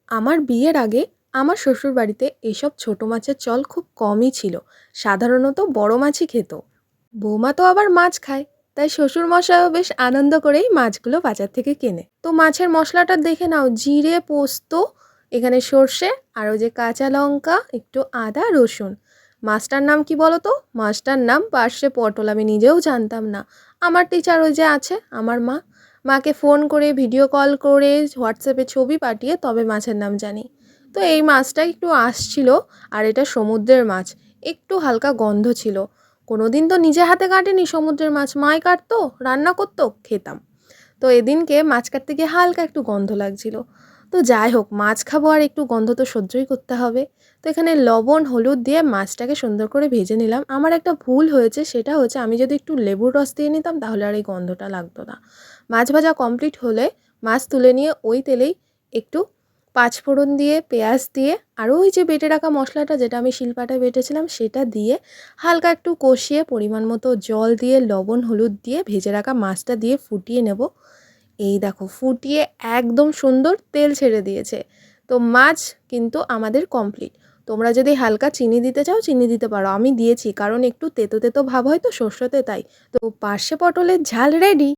আমার বিয়ের আগে আমার শ্বশুরবাড়িতে এসব ছোট মাছের চল খুব কমই ছিল। সাধারণত বড় মাছই খেত। বৌমা তো আবার মাছ খায়, তাই শ্বশুরমশাইও বেশ আনন্দ করেই মাছগুলো বাজার থেকে কেনে। তো মাছের মশলাটা দেখে নাও, জিরে, পোস্ত, এখানে সর্ষে, আর ওই যে কাঁচা লঙ্কা, একটু আদা, রসুন। মাছটার নাম কি বলো তো? মাছটার নাম পার্শে পটল। আমি নিজেও জানতাম না। আমার টিচার ওই যে আছে আমার মা, মাকে ফোন করে, ভিডিও কল করে, হোয়াটসঅ্যাপে ছবি পাঠিয়ে তবে মাছের নাম জানি। তো এই মাছটা একটু আসছিল, আর এটা সমুদ্রের মাছ। একটু হালকা গন্ধ ছিল। কোনোদিন তো নিজে হাতে কাটেনি সমুদ্রের মাছ, মাই কাটতো, রান্না করতো, খেতাম। তো এদিনকে মাছ কাটতে গিয়ে হালকা একটু গন্ধ লাগছিল। তো যাই হোক, মাছ খাবো আর একটু গন্ধ তো সহ্যই করতে হবে। তো এখানে লবণ হলুদ দিয়ে মাছটাকে সুন্দর করে ভেজে নিলাম। আমার একটা ভুল হয়েছে, সেটা হচ্ছে আমি যদি একটু লেবুর রস দিয়ে নিতাম তাহলে আর এই গন্ধটা লাগতো না। মাছ ভাজা কমপ্লিট হলে মাছ তুলে নিয়ে ওই তেলেই একটু পাঁচফোড়ন দিয়ে, পেঁয়াজ দিয়ে, আরও ওই যে বেটে রাখা মশলাটা যেটা আমি শিলপাটায় বেটেছিলাম সেটা দিয়ে হালকা একটু কষিয়ে পরিমাণ মতো জল দিয়ে, লবণ হলুদ দিয়ে, ভেজে রাখা মাছটা দিয়ে ফুটিয়ে নেব। এই দেখো, ফুটিয়ে একদম সুন্দর তেল ছেড়ে দিয়েছে। তো মাছ কিন্তু আমাদের কমপ্লিট। তোমরা যদি হালকা চিনি দিতে চাও চিনি দিতে পারো, আমি দিয়েছি কারণ একটু তেতো তেতো ভাব হয় তো শস্যতে, তাই। তো পার্শে পটলের ঝাল রেডি।